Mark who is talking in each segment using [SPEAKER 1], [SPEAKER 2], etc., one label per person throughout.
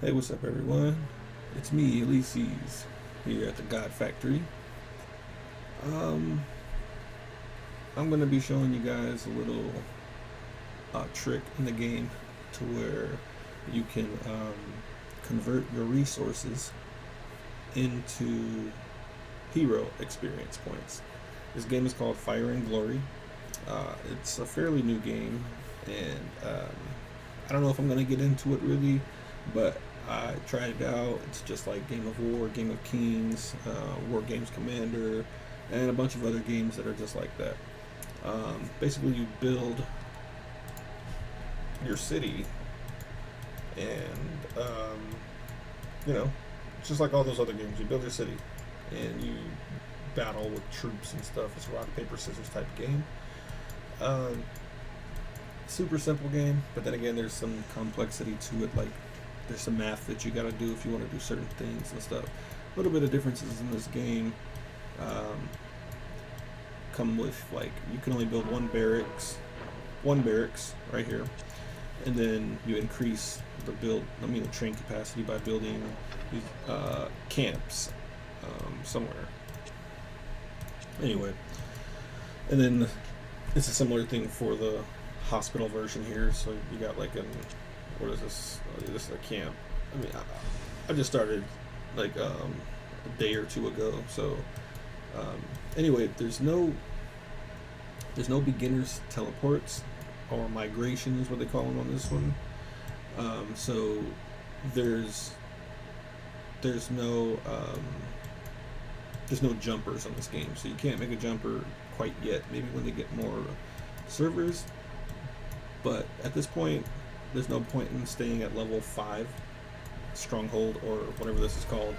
[SPEAKER 1] Hey, what's up, everyone? It's me, Ulysses, here at the God Factory. Um, I'm gonna be showing you guys a little trick in the game to where you can convert your resources into hero experience points. This game is called Fire and Glory. It's a fairly new game, and I don't know if I'm gonna get into it really, but I tried it out. It's just like Game of War, Game of Kings, War Games Commander, and a bunch of other games that are just like that. Basically, you build your city, and it's just like all those other games. You build your city, and you battle with troops and stuff. It's a rock paper scissors type of game. Um, Super simple game, but then again, there's some complexity to it. Like there's some math that you got to do if you want to do certain things and stuff. A little bit of differences in this game come with, like, you can only build one barracks right here, and then you increase the train capacity by building these camps somewhere. Anyway, and then it's a similar thing for the hospital version here. So you got like what is this? This is a camp. I mean, I just started like a day or two ago. So anyway, there's no beginners teleports or migration is what they call them on this one. So there's no jumpers on this game, so you can't make a jumper quite yet. Maybe when they get more servers, but at this point, there's no point in staying at level 5 stronghold or whatever this is called.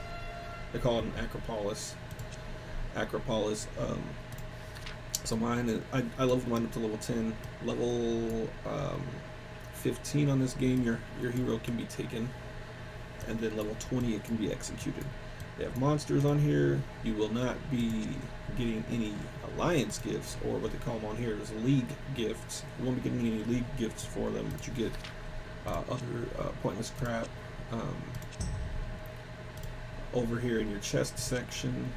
[SPEAKER 1] They call it an Acropolis. So mine, I leveled mine up to level 10. Level 15 on this game, your hero can be taken, and then level 20 it can be executed. They have monsters on here. You will not be getting any alliance gifts, or what they call them on here is league gifts. You won't be getting any league gifts for them, but you get other pointless crap over here in your chest section.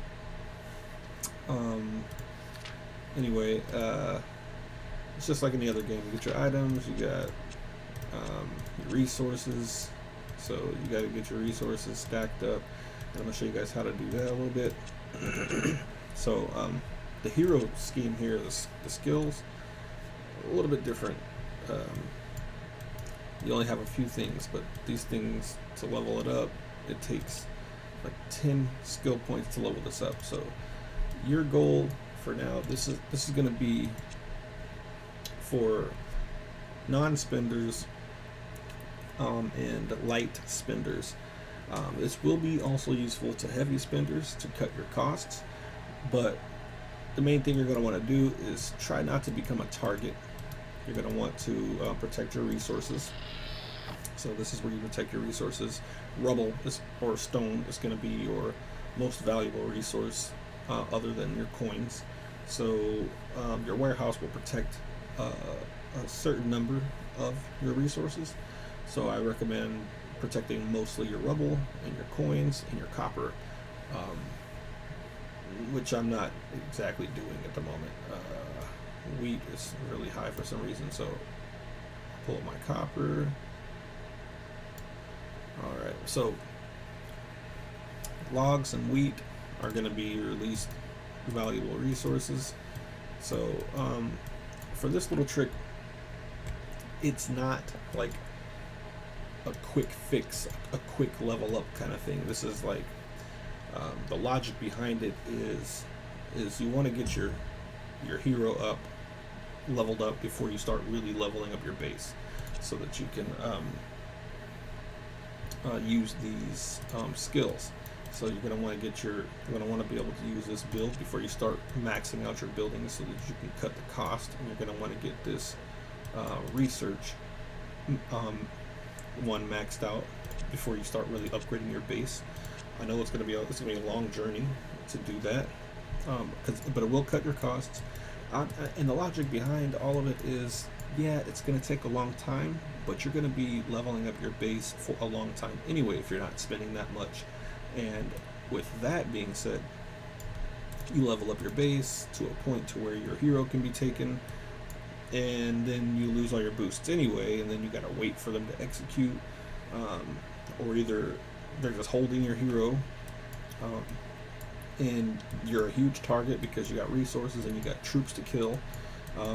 [SPEAKER 1] Anyway, it's just like any other game. You get your items, you got your resources. So you got to get your resources stacked up. I'm going to show you guys how to do that a little bit. So the hero scheme here, the skills, a little bit different. You only have a few things, but these things, to level it up, it takes like 10 skill points to level this up. So your goal for now, this is going to be for non-spenders and light spenders. This will be also useful to heavy spenders to cut your costs, but the main thing you're going to want to do is try not to become a target. You're going to want to protect your resources. So this is where you protect your resources. Rubble or stone is going to be your most valuable resource other than your coins. So your warehouse will protect a certain number of your resources. So I recommend protecting mostly your rubble and your coins and your copper, which I'm not exactly doing at the moment. Wheat is really high for some reason, so I'll pull up my copper. Alright, so logs and wheat are going to be your least valuable resources. So for this little trick, it's not like a quick fix, a quick level up kind of thing. This is like the logic behind it is you want to get your hero up, leveled up before you start really leveling up your base, so that you can use these skills. So you're going to want to be able to use this build before you start maxing out your buildings, so that you can cut the cost, and you're going to want to get this research one maxed out before you start really upgrading your base. I know it's going to be a long journey to do that, but it will cut your costs. And the logic behind all of it is, yeah, it's going to take a long time, but you're going to be leveling up your base for a long time anyway if you're not spending that much. And with that being said, you level up your base to a point to where your hero can be taken, and then you lose all your boosts anyway, and then you gotta wait for them to execute, or either they're just holding your hero, and you're a huge target because you got resources and you got troops to kill.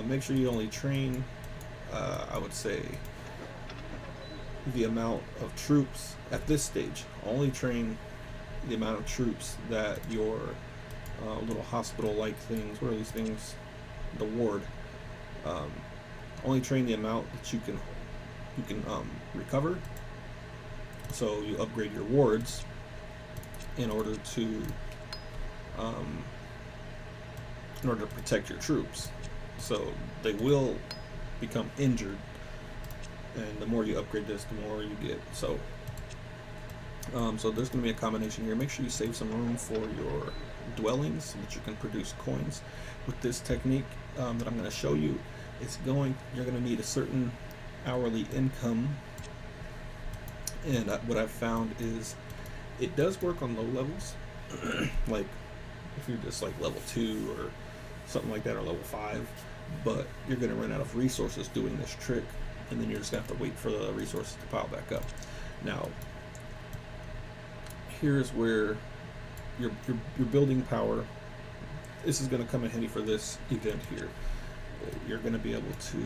[SPEAKER 1] Make sure you only train, I would say, the amount of troops at this stage. Only train the amount of troops that your little hospital-like things, what are these things? The ward. Only train the amount that you can recover. So you upgrade your wards in order to protect your troops. So they will become injured, and the more you upgrade this, the more you get. So so there's going to be a combination here. Make sure you save some room for your dwellings so that you can produce coins. With this technique that I'm going to show you, you're going to need a certain hourly income, and what I've found is it does work on low levels. Like if you're just like level 2 or something like that, or level 5, but you're going to run out of resources doing this trick, and then you're just going to have to wait for the resources to pile back up. Now here's where your building power, this is going to come in handy for this event here. You're going to be able to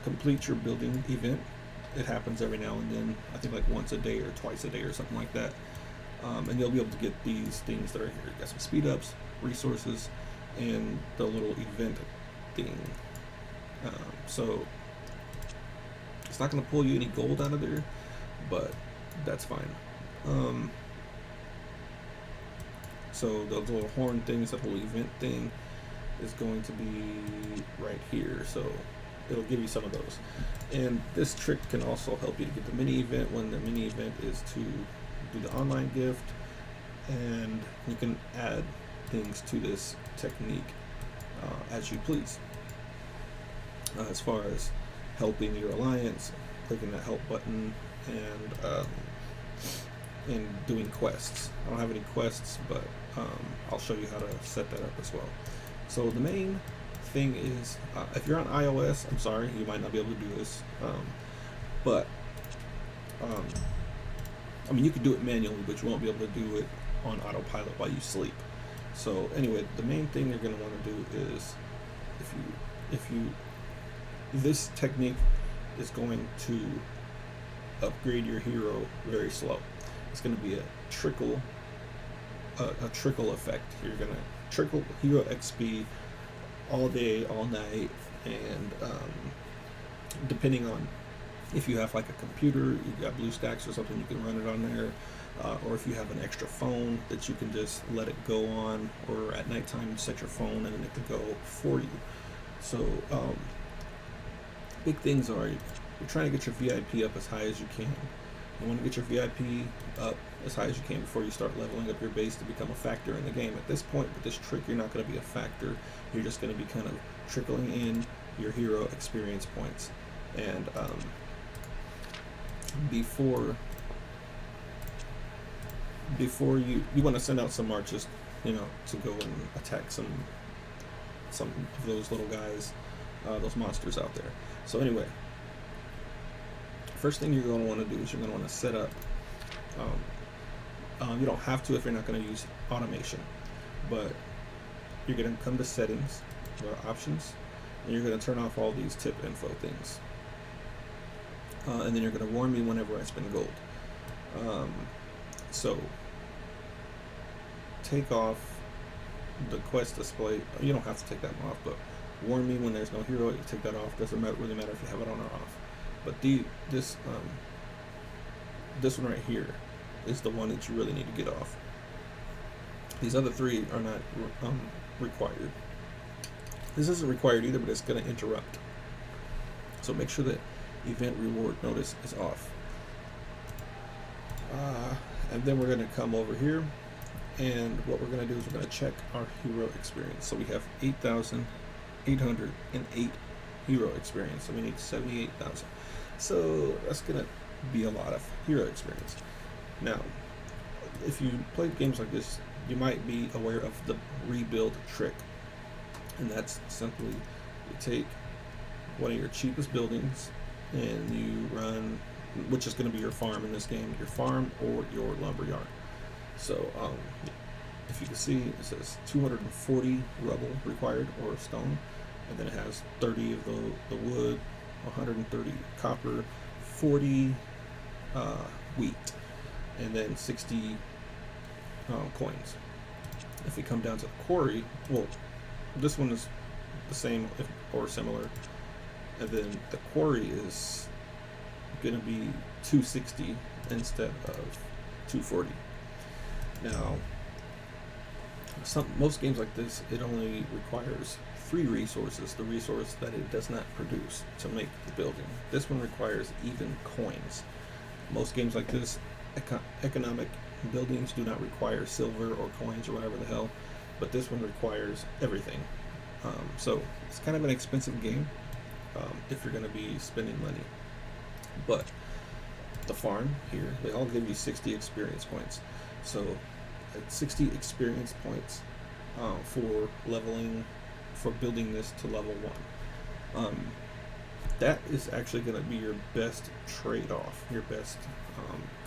[SPEAKER 1] complete your building event. It happens every now and then, I think like once a day or twice a day or something like that, and you'll be able to get these things that are here. You got some speed ups, resources, and the little event thing. So it's not going to pull you any gold out of there, but that's fine. So those little horn things, that whole event thing is going to be right here. So it'll give you some of those. And this trick can also help you to get the mini event when the mini event is to do the online gift. And you can add things to this technique as you please. As far as helping your alliance, clicking that help button, and doing quests. I don't have any quests, but I'll show you how to set that up as well. So the main thing is, if you're on iOS, I'm sorry, you might not be able to do this, but I mean, you can do it manually, but you won't be able to do it on autopilot while you sleep. So anyway, the main thing you're going to want to do is, this technique is going to upgrade your hero very slow. It's going to be a trickle effect. You're going to trickle hero XP all day, all night, and depending on if you have like a computer, you got BlueStacks or something, you can run it on there, or if you have an extra phone that you can just let it go on, or at nighttime set your phone and then it can go for you. So big things are, you're trying to get your VIP up as high as you can. You want to get your VIP up as high as you can before you start leveling up your base to become a factor in the game. At this point, with this trick, you're not going to be a factor. You're just going to be kind of trickling in your hero experience points. And before you want to send out some marches, to go and attack some of those little guys, those monsters out there. So anyway, first thing you're going to want to do is you're going to want to set up, you don't have to if you're not going to use automation, but you're going to come to settings, or options, and you're going to turn off all these tip info things, and then you're going to warn me whenever I spend gold. So take off the quest display. You don't have to take that one off, but warn me when there's no hero. You take that off. Doesn't really matter if you have it on or off. But this one right here is the one that you really need to get off. These other three are not required. This isn't required either, but it's going to interrupt. So make sure that event reward notice is off. And then we're going to come over here, and what we're going to do is we're going to check our hero experience. So we have 8,808 hero experience, so we need 78,000. So that's gonna be a lot of hero experience. Now, if you played games like this, you might be aware of the rebuild trick, and that's simply you take one of your cheapest buildings and you run, which is going to be your farm in this game, your farm or your lumberyard. So if you can see, it says 240 rubble required or stone, and then it has 30 of the wood, 130 copper, 40 wheat, and then 60 coins. If we come down to the quarry, well, this one is the same or similar, and then the quarry is going to be 260 instead of 240. Now, most games like this, it only requires 3 resources, the resource that it does not produce, to make the building. This one requires even coins. Most games like this, economic buildings do not require silver or coins or whatever the hell, but this one requires everything. So it's kind of an expensive game if you're going to be spending money. But the farm here, they all give you 60 experience points. So 60 experience points for leveling, for building this to level 1. That is actually going to be your best trade-off, your best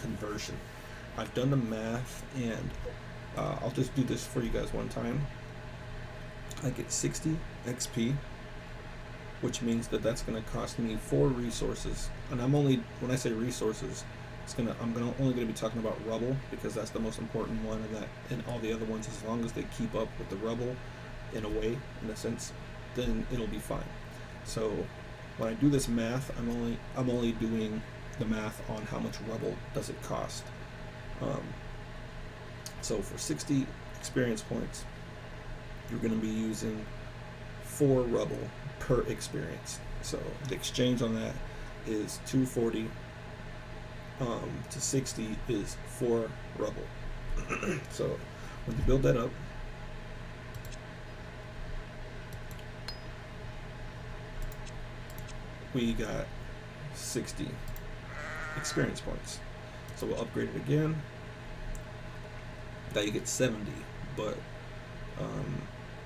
[SPEAKER 1] conversion. I've done the math, and I'll just do this for you guys one time. I get 60 XP, which means that that's going to cost me 4 resources. And I'm only, when I say resources, I'm only going to be talking about rubble, because that's the most important one, and all the other ones, as long as they keep up with the rubble in a sense, then it'll be fine. So when I do this math, I'm only doing the math on how much rubble does it cost. So for 60 experience points, you're going to be using 4 rubble per experience. So the exchange on that is 240 to 60 is 4 rubble. So when you build that up, we got 60 experience points. So we'll upgrade it again. Now you get 70, but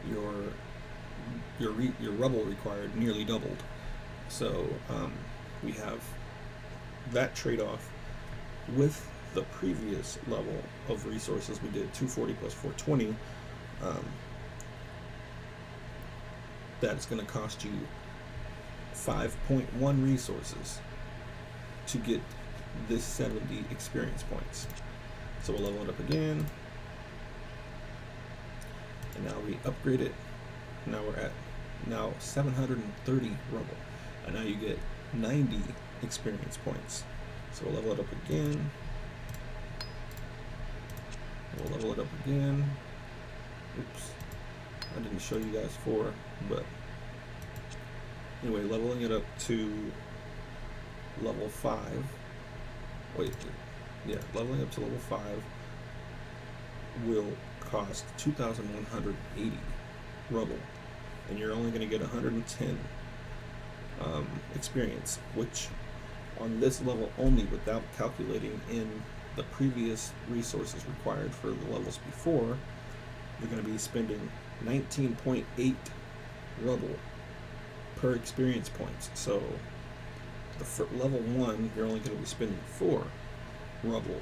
[SPEAKER 1] your rubble required nearly doubled. So we have that trade-off with the previous level of resources. We did 240 plus 420. That's going to cost you 5.1 resources to get this 70 experience points. So we'll level it up again, and now we upgrade it. Now we're at 730 rubble, and now you get 90 experience points. So we'll level it up again. We'll level it up again. Oops, I didn't show you guys 4, but anyway, leveling it up to level 5. Leveling up to level 5 will cost 2,180 rubble, and you're only going to get 110 experience, which on this level only, without calculating in the previous resources required for the levels before, you're going to be spending 19.8 rubble per experience points. So for level 1, you're only going to be spending 4 rubble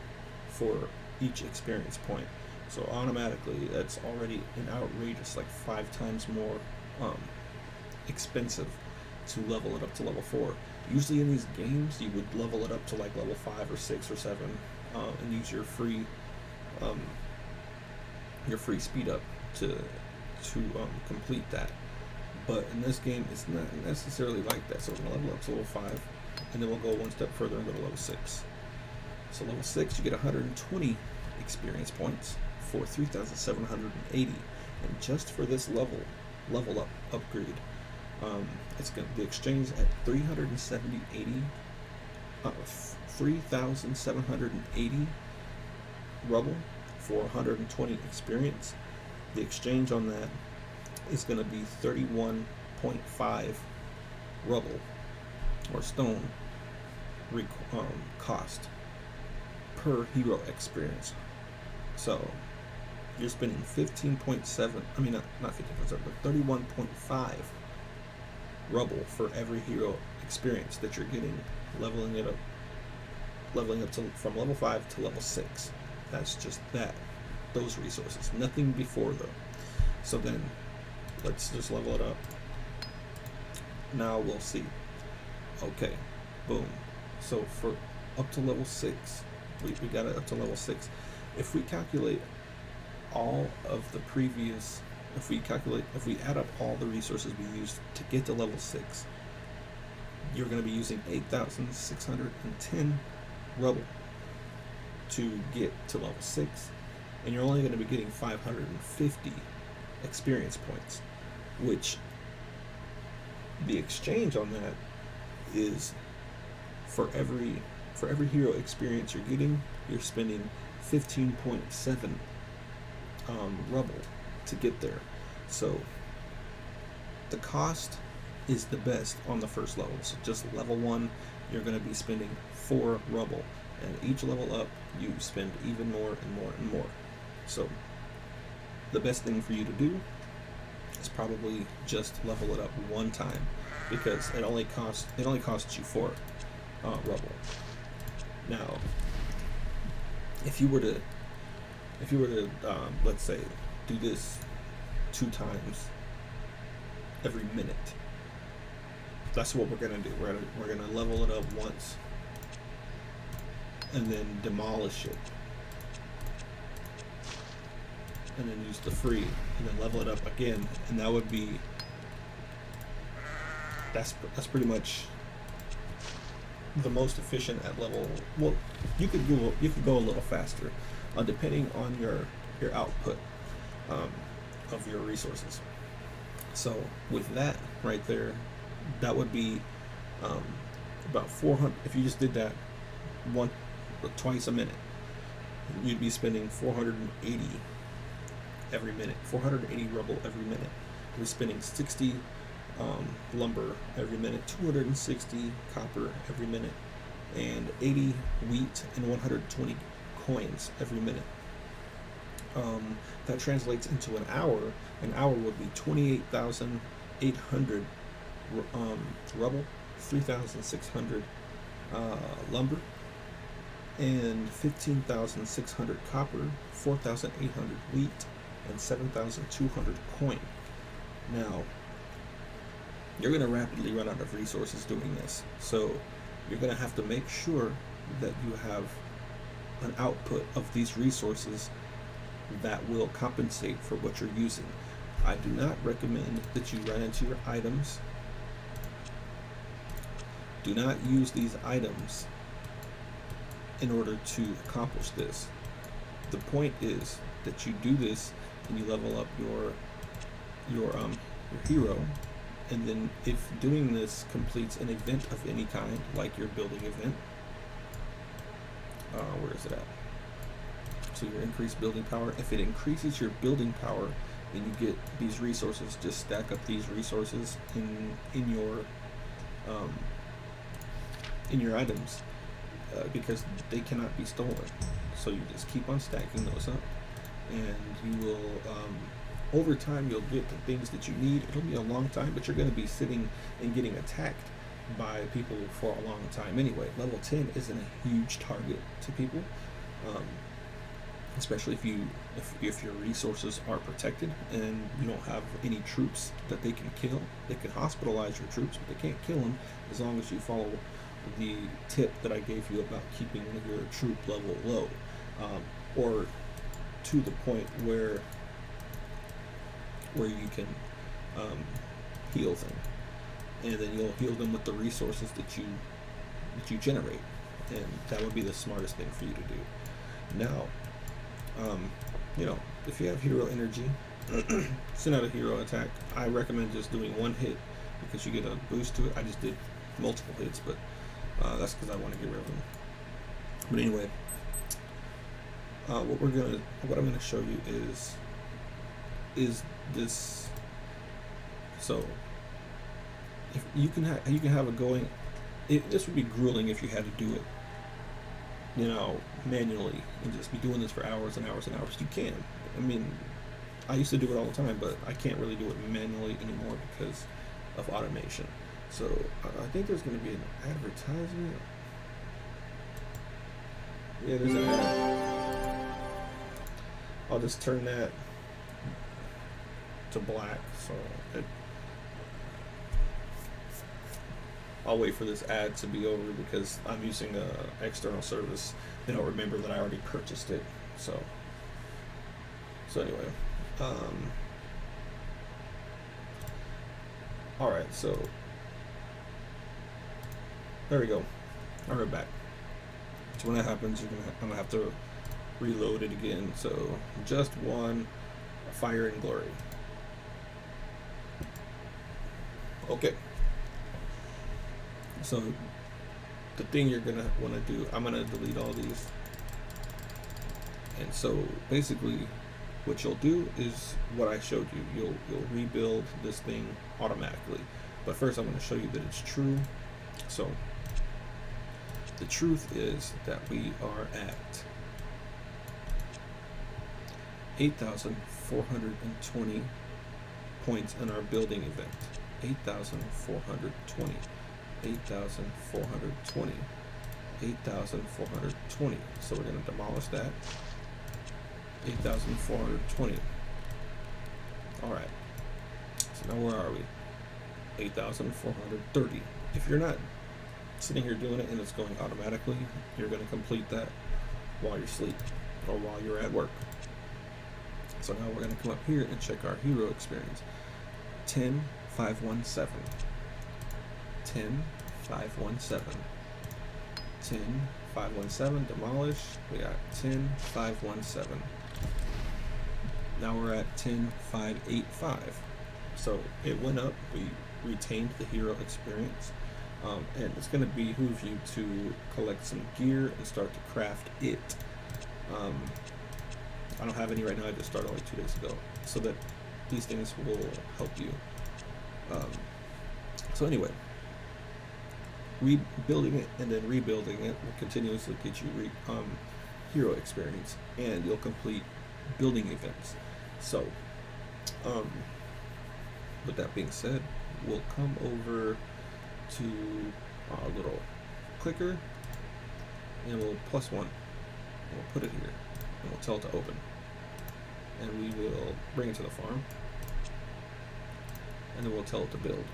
[SPEAKER 1] for each experience point. So automatically, that's already an outrageous, like 5 times more expensive to level it up to level 4. Usually in these games, you would level it up to like level 5 or 6 or 7 and use your free speed up to complete that. But in this game, it's not necessarily like that. So we're going to level up to level 5, and then we'll go one step further and go to level 6. So level 6, you get 120 experience points for 3,780. And just for this level up upgrade, it's going to be exchanged at 3,780 rubble for 120 experience. The exchange on that is going to be 31.5 rubble or stone cost per hero experience. So you're spending 15.7, I mean not 15.7, but 31.5 rubble for every hero experience that you're getting, leveling up to from level 5 to level 6. That's just those resources, nothing before though. So then let's just level it up. Now we'll see. Okay, boom. So for up to level 6, we got it up to level 6. If we calculate all of the previous, if we add up all the resources we used to get to level 6, you're going to be using 8,610 rubble to get to level 6, and you're only going to be getting 550 experience points, which the exchange on that is for every hero experience you're getting, you're spending 15.7 rubble to get there. So the cost is the best on the first level. So just level 1, you're going to be spending 4 rubble, and each level up you spend even more and more and more. So the best thing for you to do is probably just level it up one time, because it only costs you 4 rubble. Now if you were to let's say do this 2 times every minute, that's what we're gonna do. We're gonna level it up once and then demolish it, and then use the free, and then level it up again, and that would be that's pretty much the most efficient at level. Well, you could go a little faster, depending on your output of your resources. So with that right there, that would be about 400. If you just did that twice a minute, you'd be spending 480 every minute, 480 rubble every minute. You're spending 60 lumber every minute, 260 copper every minute, and 80 wheat and 120 coins every minute. That translates into an hour. An hour would be 28,800 rubble, 3,600 lumber, and 15,600 copper, 4,800 wheat, and 7,200 coin. Now, you're going to rapidly run out of resources doing this, so you're going to have to make sure that you have an output of these resources that will compensate for what you're using. I do not recommend that you run into your items. Do not use these items in order to accomplish this. The point is that you do this and you level up your hero, and then if doing this completes an event of any kind, like your building event, where is it at? So your increased building power. If it increases your building power, then you get these resources. Just stack up these resources in your items, because they cannot be stolen. So you just keep on stacking those up, and you will over time you'll get the things that you need. It'll be a long time, but you're going to be sitting and getting attacked by people for a long time anyway. Level 10 isn't a huge target to people, especially if your resources are protected and you don't have any troops that they can kill. They can hospitalize your troops, but they can't kill them as long as you follow the tip that I gave you about keeping your troop level low, or to the point where you can heal them, and then you'll heal them with the resources that you generate, and that would be the smartest thing for you to do. Now, if you have hero energy, send out a hero attack. I recommend just doing one hit because you get a boost to it. I just did multiple hits, but that's because I want to get rid of them. But anyway, what I'm gonna show you is this. So if you can have it going this would be grueling if you had to do it, you know, manually and just be doing this for hours and hours and hours. You can. I mean, I used to do it all the time, but I can't really do it manually anymore because of automation. So I think there's going to be an advertisement. Yeah, there's an ad. I'll just turn that to black, so I'll wait for this ad to be over because I'm using an external service. They don't remember that I already purchased it. So anyway, all right. So there we go. All right, back. So when that happens, I'm gonna have to reload it again. So just one, fire and glory. Okay. So the thing you're gonna want to do, I'm gonna delete all these. And so basically, what you'll do is what I showed you. You'll rebuild this thing automatically. But first, I'm going to show you that it's true. So the truth is that we are at 8,420 points in our building event. 8,420. 8,420. 8,420. So we're going to demolish that. 8,420. Alright. So now where are we? 8,430. If you're not sitting here doing it and it's going automatically, you're going to complete that while you're asleep or while you're at work. So now we're going to come up here and check our hero experience. 10,517. 10,517. 10,517. Demolish. We got 10,517. Now we're at 10,585. So it went up. We retained the hero experience. And it's going to behoove you to collect some gear and start to craft it. I don't have any right now. I just started like 2 days ago, so that these things will help you. So anyway, rebuilding it and then rebuilding it will continuously get you hero experience, and you'll complete building events. So with that being said, we'll come over to our little clicker and we'll +1. We'll put it here and we'll tell it to open, and we will bring it to the farm, and then we'll tell it to build.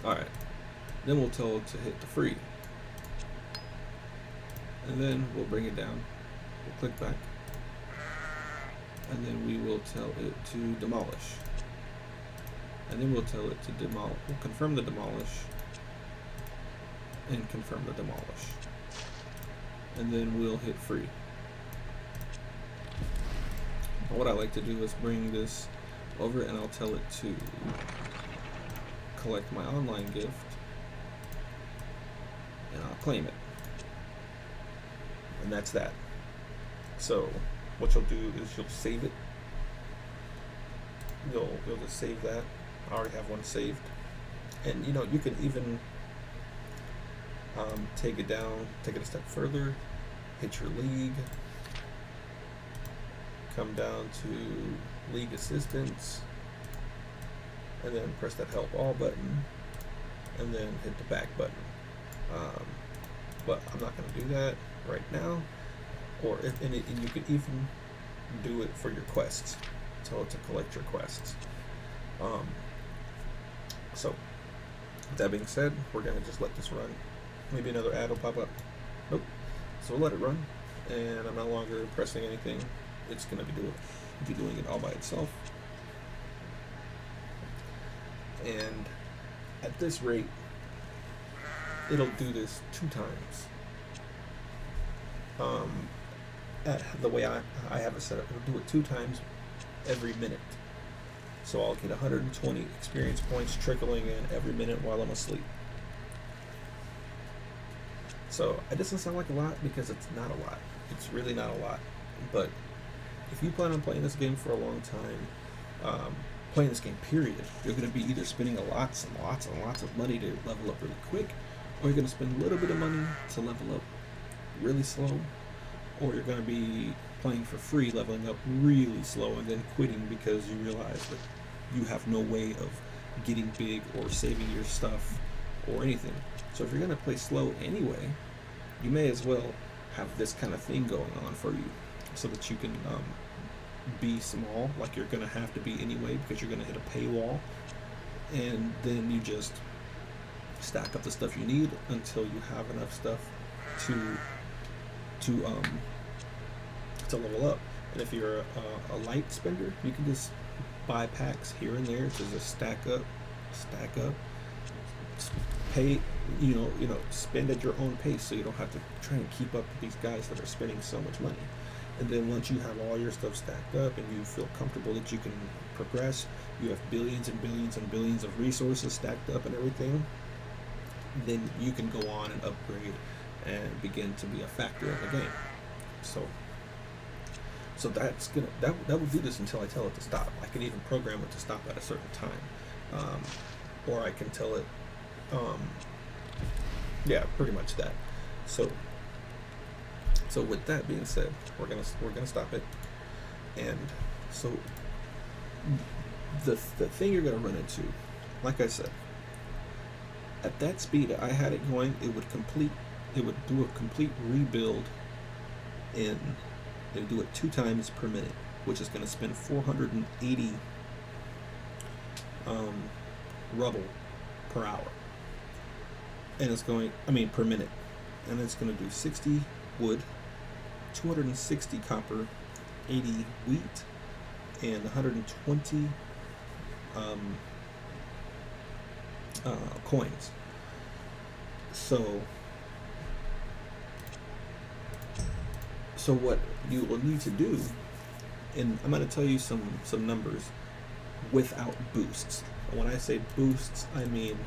[SPEAKER 1] Alright, then we'll tell it to hit the free, and then we'll bring it down. We'll click back, and then we will tell it to demolish, and then we'll tell it to demolish. We'll confirm the demolish and confirm the demolish, and then we'll hit free. What I like to do is bring this over and I'll tell it to collect my online gift, and I'll claim it, and that's that. So what you'll do is you'll save it. You'll just save that. I already have one saved, and you know, you can even take it down, take it a step further, hit your league, come down to league assistance, and then press that help all button, and then hit the back button. But I'm not going to do that right now. Or and you could even do it for your quests. Tell it to collect your quests. So with that being said, we're going to just let this run. Maybe another ad will pop up. Nope. So we'll let it run, and I'm no longer pressing anything. It's going to be doing it all by itself. And at this rate, it'll do this 2 times. At the way I have it set up, it'll do it 2 times every minute. So I'll get 120 experience points trickling in every minute while I'm asleep. So it doesn't sound like a lot because it's not a lot. It's really not a lot. But if you plan on playing this game for a long time, playing this game, period, you're going to be either spending lots and lots and lots of money to level up really quick, or you're going to spend a little bit of money to level up really slow, or you're going to be playing for free, leveling up really slow, and then quitting because you realize that you have no way of getting big or saving your stuff or anything. So if you're going to play slow anyway, you may as well have this kind of thing going on for you, so that you can be small, like you're going to have to be anyway, because you're going to hit a paywall, and then you just stack up the stuff you need until you have enough stuff to level up. And if you're a light spender, you can just buy packs here and there to just stack up, pay, spend at your own pace, so you don't have to try and keep up with these guys that are spending so much money. And then once you have all your stuff stacked up and you feel comfortable that you can progress, you have billions and billions and billions of resources stacked up and everything, then you can go on and upgrade and begin to be a factor of the game. So that's gonna that will do this until I tell it to stop. I can even program it to stop at a certain time, or I can tell it, yeah, pretty much that. So with that being said, we're gonna stop it. And so the thing you're gonna run into, like I said, at that speed I had it going, it would do a complete rebuild it would do it 2 times per minute, which is going to spend 480 rubble per hour, and it's going, per minute, and it's going to do 60 wood, 260 copper, 80 wheat, and 120 coins. So what you will need to do, and I'm going to tell you some numbers without boosts. When I say boosts, I mean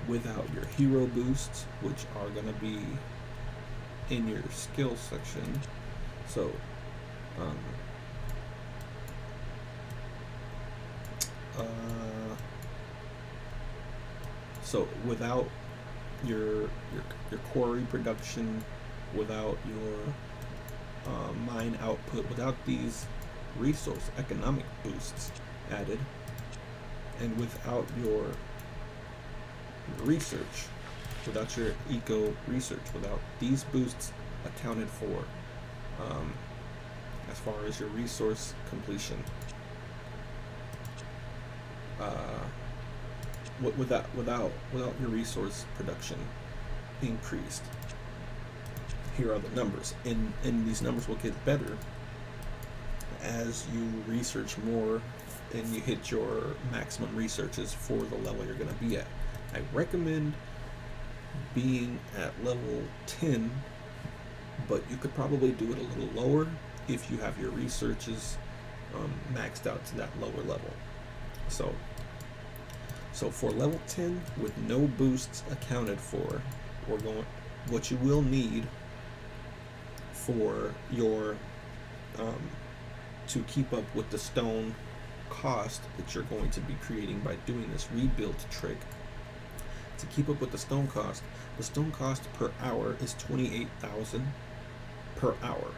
[SPEAKER 1] without your hero boosts, which are going to be in your skill section. So without your quarry production, without your mine output, without these resource economic boosts added, and without your research, without your eco research, without these boosts accounted for, as far as your resource completion, without your resource production increased, here are the numbers, and these numbers will get better as you research more and you hit your maximum researches for the level you're going to be at. I recommend being at level 10, but you could probably do it a little lower if you have your researches maxed out to that lower level. So for level 10 with no boosts accounted for, what you will need for your to keep up with the stone cost that you're going to be creating by doing this rebuild trick. To keep up with the stone cost per hour is 28,000 per hour.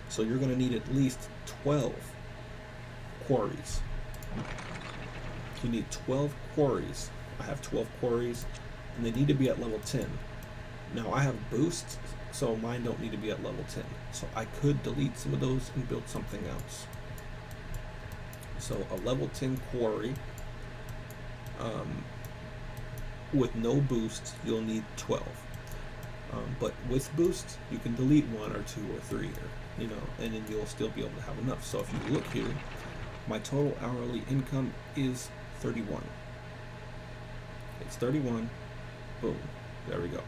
[SPEAKER 1] So you're going to need at least 12 quarries. You need 12 quarries. I have 12 quarries, and they need to be at level 10. Now I have boosts, so mine don't need to be at level 10. So I could delete some of those and build something else. So a level 10 quarry, with no boosts, you'll need 12. But with boosts, you can delete 1 or 2 or 3, and then you'll still be able to have enough. So if you look here, my total hourly income is 31. It's 31. Boom. There we go.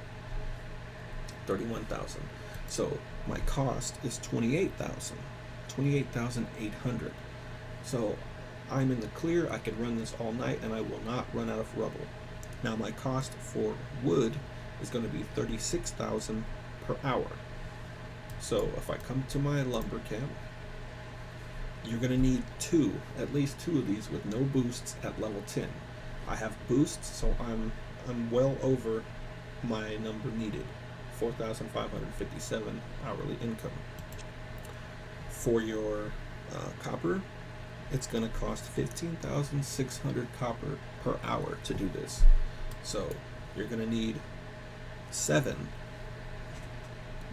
[SPEAKER 1] 31,000. So my cost is 28,800. So I'm in the clear. I could run this all night and I will not run out of rubble. Now my cost for wood is going to be 36,000 per hour. So if I come to my lumber camp you're going to need at least two of these with no boosts at level 10. I have boosts, so I'm well over my number needed, 4,557 hourly income. For your copper, it's going to cost 15,600 copper per hour to do this. So you're going to need 7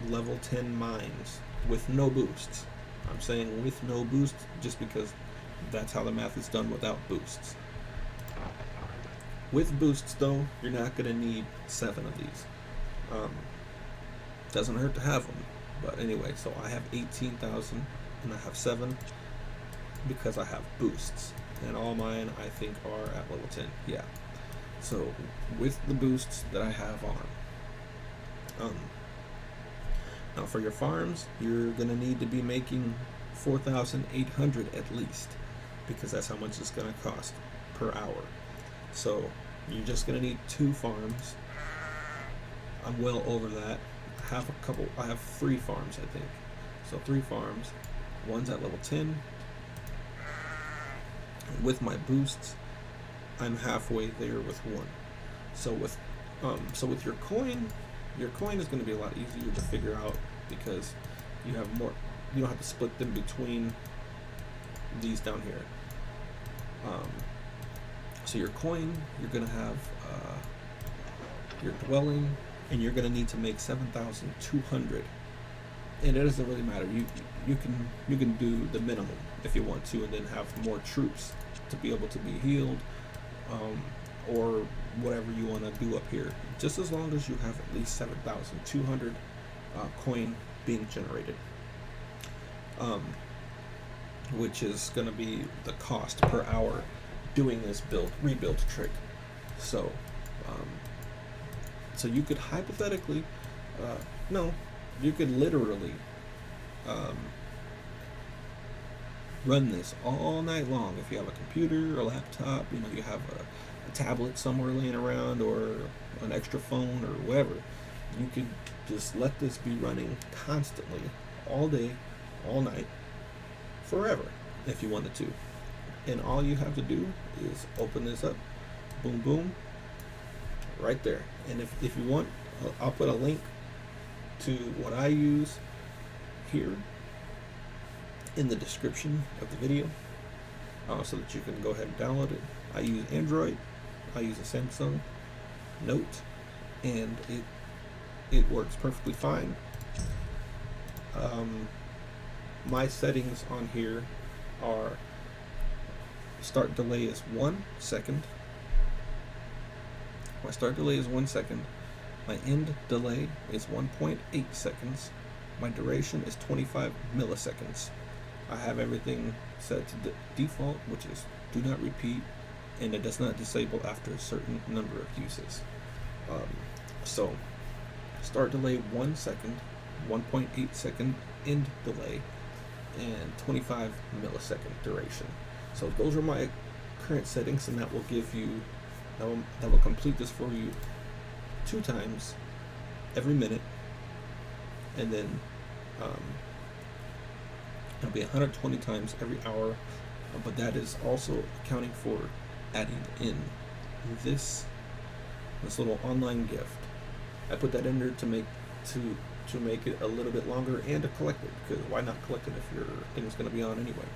[SPEAKER 1] level 10 mines with no boosts. I'm saying with no boosts just because that's how the math is done without boosts. With boosts though, you're not going to need 7 of these. Doesn't hurt to have them. But anyway, so I have 18,000 and I have 7 because I have boosts. And all mine I think are at level 10. Yeah. So with the boosts that I have on. Now for your farms, you're going to need to be making 4,800 at least, because that's how much it's going to cost per hour. So you're just going to need 2 farms. I'm well over that. I have 3 farms, I think. So 3 farms. One's at level 10. With my boosts, I'm halfway there with 1. So with your coin is going to be a lot easier to figure out because you have more. You don't have to split them between these down here. So your coin, you're going to have your dwelling, and you're going to need to make 7,200. And it doesn't really matter. You can do the minimum if you want to, and then have more troops to be able to be healed, or whatever you want to do up here. Just as long as you have at least 7,200 coin being generated, which is going to be the cost per hour doing this rebuild trick. So so you could hypothetically, you could literally run this all night long if you have a computer or laptop. You have a tablet somewhere laying around, or an extra phone or whatever. You could just let this be running constantly, all day, all night, forever, if you wanted to. And all you have to do is open this up, boom, boom, right there. And if you want, I'll put a link to what I use here in the description of the video, so that you can go ahead and download it. I use Android. I use a Samsung Note, and it works perfectly fine. My settings on here are: start delay is 1 second. My start delay is 1 second. My end delay is 1.8 seconds. My duration is 25 milliseconds. I have everything set to default, which is do not repeat, and it does not disable after a certain number of uses. So start delay 1 second, 1.8 second end delay, and 25 millisecond duration. So those are my current settings, and that will give you, that will complete this for you 2 times every minute, and then it'll be 120 times every hour. But that is also accounting for adding in this little online gift. I put that in there to make it a little bit longer, and to collect it, because why not collect it if your thing's going to be on anyway?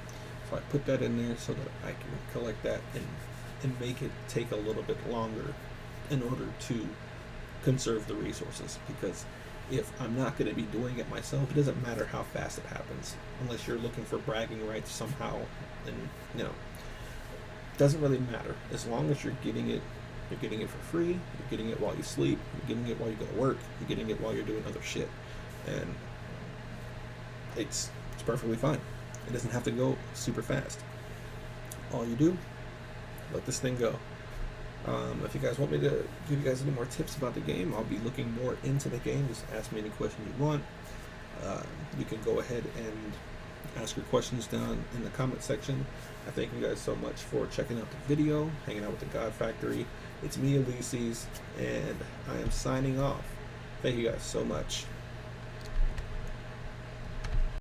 [SPEAKER 1] So I put that in there so that I can collect that and make it take a little bit longer in order to conserve the resources. Because if I'm not going to be doing it myself, it doesn't matter how fast it happens, unless you're looking for bragging rights somehow. And it doesn't really matter. As long as you're getting it for free. You're getting it while you sleep. You're getting it while you go to work. You're getting it while you're doing other shit, and it's perfectly fine. It doesn't have to go super fast. All you do, let this thing go. If you guys want me to give you guys any more tips about the game, I'll be looking more into the game. Just ask me any question you want. You can go ahead and ask your questions down in the comment section. I thank you guys so much for checking out the video, hanging out with the God Factory. It's me, Ulysses, and I am signing off. Thank you guys so much.